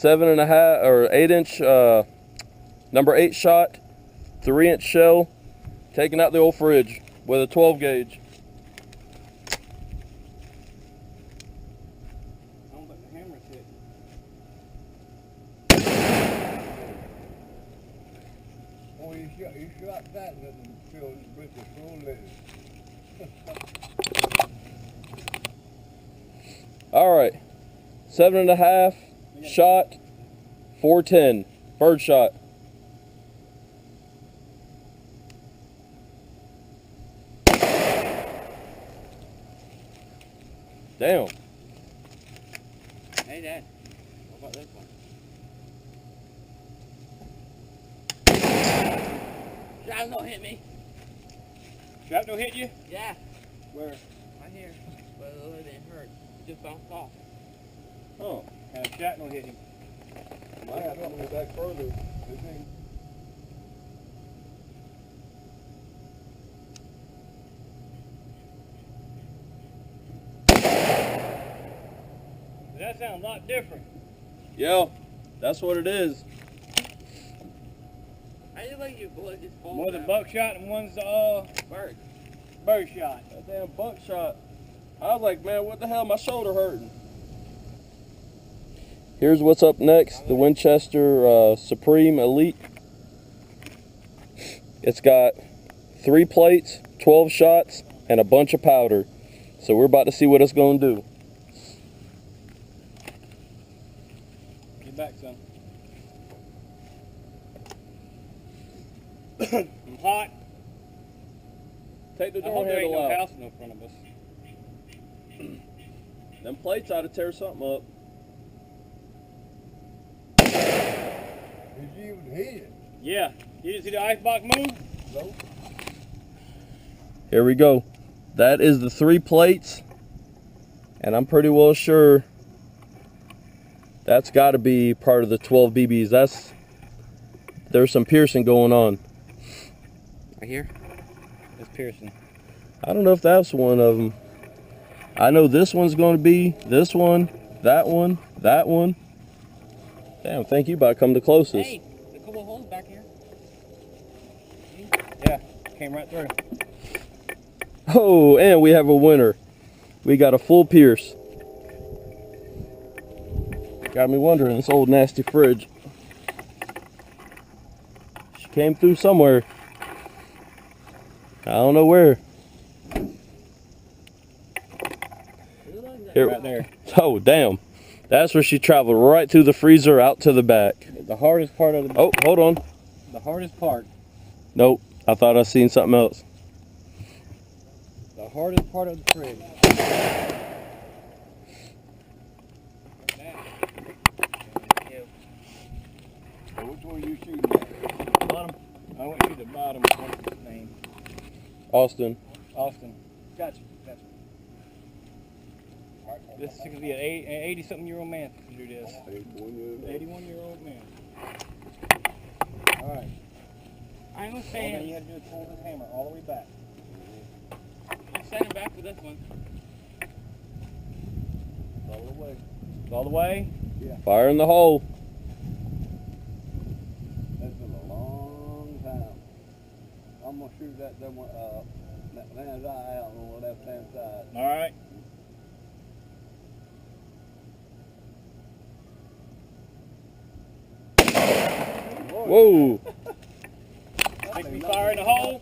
7.5 or 8-inch number 8 shot, 3-inch shell, taking out the old fridge with a 12 gauge. I don't think the hammer's hit. Oh, you shot that and then filled with the full lead. All right, 7.5 shot, 410 bird shot. Damn. Hey, Dad. What about this one? Shrapnel hit me. Shrapnel hit you? Yeah. Where? Right here. But it didn't hurt. It just bounced off. Oh. And shrapnel hit him. Might have to move back further. This ain't. That sounds a lot different. Yeah, that's what it is. I just like your bullet just fall. One's a buckshot and one's bird. bird shot. That damn buckshot. I was like, man, what the hell? My shoulder hurting. Here's what's up next. The Winchester Supreme Elite. It's got 3 plates, 12 shots, and a bunch of powder. So we're about to see what it's going to do. Get back, son. I'm hot. Take the I door hope there ain't handle no out. house in front of us. Them plates ought to tear something up. Did you even hit it? Yeah. You didn't see the icebox move? Nope. Here we go. That is the 3 plates. And I'm pretty well sure that's got to be part of the 12 BBs. There's some piercing going on. Right here? It's piercing. I don't know if that's one of them. I know this one's going to be this one, that one, that one. Damn, think you about come the closest. Hey, a couple holes back here. Yeah, came right through. Oh, and we have a winner. We got a full pierce. Got me wondering, this old nasty fridge. She came through somewhere. I don't know where. Here, Right there. oh, damn. That's where she traveled, right through the freezer, out to the back. The hardest part of the Oh, hold on. the hardest part. Nope, I thought I seen something else. The hardest part of the fridge. So which one you shooting at? Bottom. I went to the bottom. What's his name? Austin. Austin. Gotcha. Gotcha. This is going to be an 80-something-year-old man to do this. 81-year-old man. All right. I ain't gonna All say you had to do is pull this hammer all the way back. I'm standing back for this one. All the way. All the way. Fire in the hole. That's been a long time. I'm gonna shoot that one, that man's eye out on the left-hand side. All right. Whoa. Make me fire in the hole.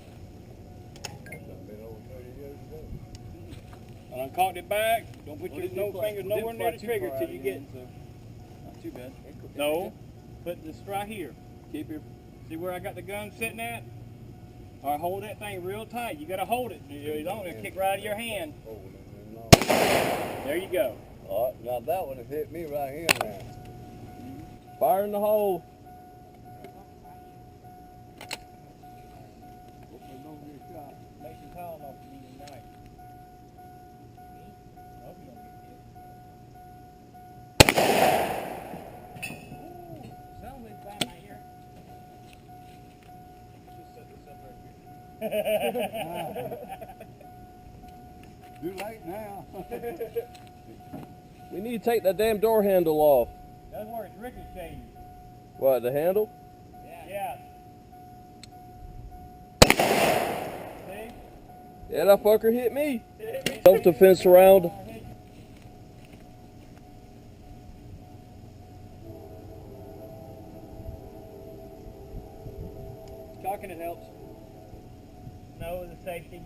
That's been over 30 years ago. And uncocked it back. Don't put Well, your it no didn't fly- fingers it nowhere didn't near fly the too trigger far till out you of get. the end, so not too bad. No. Put this right here. Keep your... See where I got the gun sitting at? All right, hold that thing real tight. You got to hold it. You don't want to kick right out of your hand. Oh, no. There you go. All right, now that one has hit me right here now. Fire in the hole. Hopefully don't get shot. Make some time off you tonight. I hope you don't get hit. Sounds like by my ear. Just set this up right here. Too late now. We need to take that damn door handle off. That's where it's ricocheting. What, the handle? Yeah. See? Yeah, that fucker hit me. Self-defense round. Cocking it helps. No, the safety.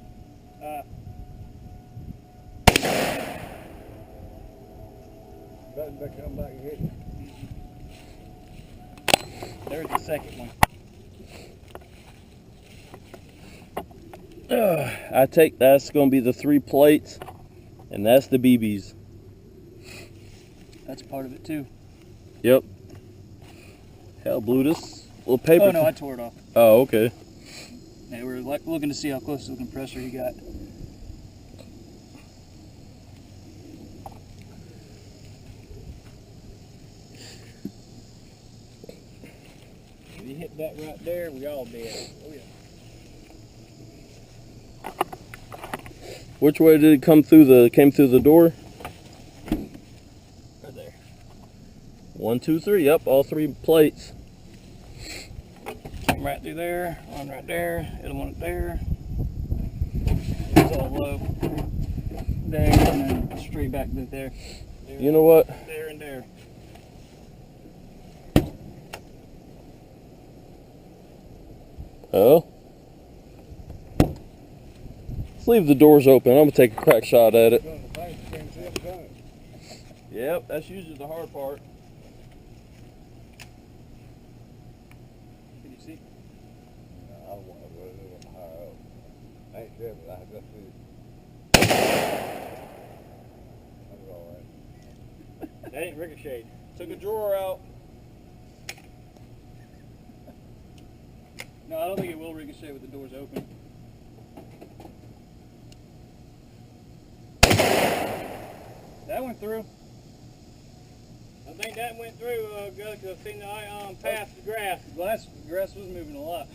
Better come back and hit you. There's the second one. I take that's going to be the 3 plates, and that's the BBs. That's part of it too. Yep. Hell, Blutus. Little paper. Oh no, I tore it off. Oh, okay. Yeah, we're like looking to see how close to the compressor he got. If he hit that right there, we all dead. Oh yeah. Which way did it come through came through the door? Right there. 1, 2, 3. Yep, all 3 plates. Came right through there, one right there, the one up there. It's all low. There, and then straight back to there. You know what? There and there. Oh. Let's leave the doors open. I'm going to take a crack shot at it. Yep, that's usually the hard part. Can you see? I don't want to go a little higher up. I ain't sure, but I just see it. That's all right. That ain't ricocheted. Took a drawer out. No, I don't think it will ricochet with the doors open. That went through. I think that went through, because I've seen the ion past the grass. The grass was moving a lot.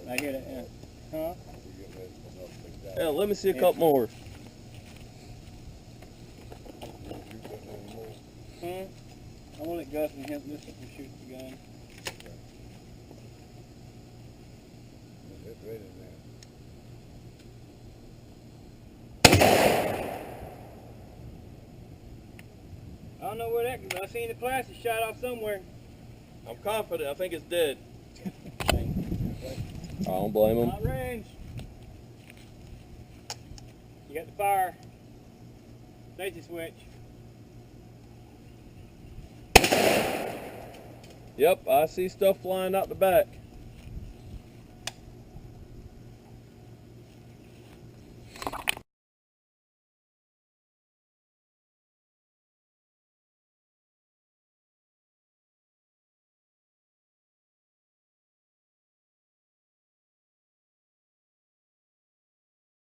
I get it, yeah. Huh? Yeah, let me see a couple more. I want it Gus and him this to shoot the gun. It's ready now. I don't know where that goes. I seen the plastic shot off somewhere. I'm confident. I think it's dead. I don't blame him. Not range. You got the fire. Safety switch. Yep, I see stuff flying out the back.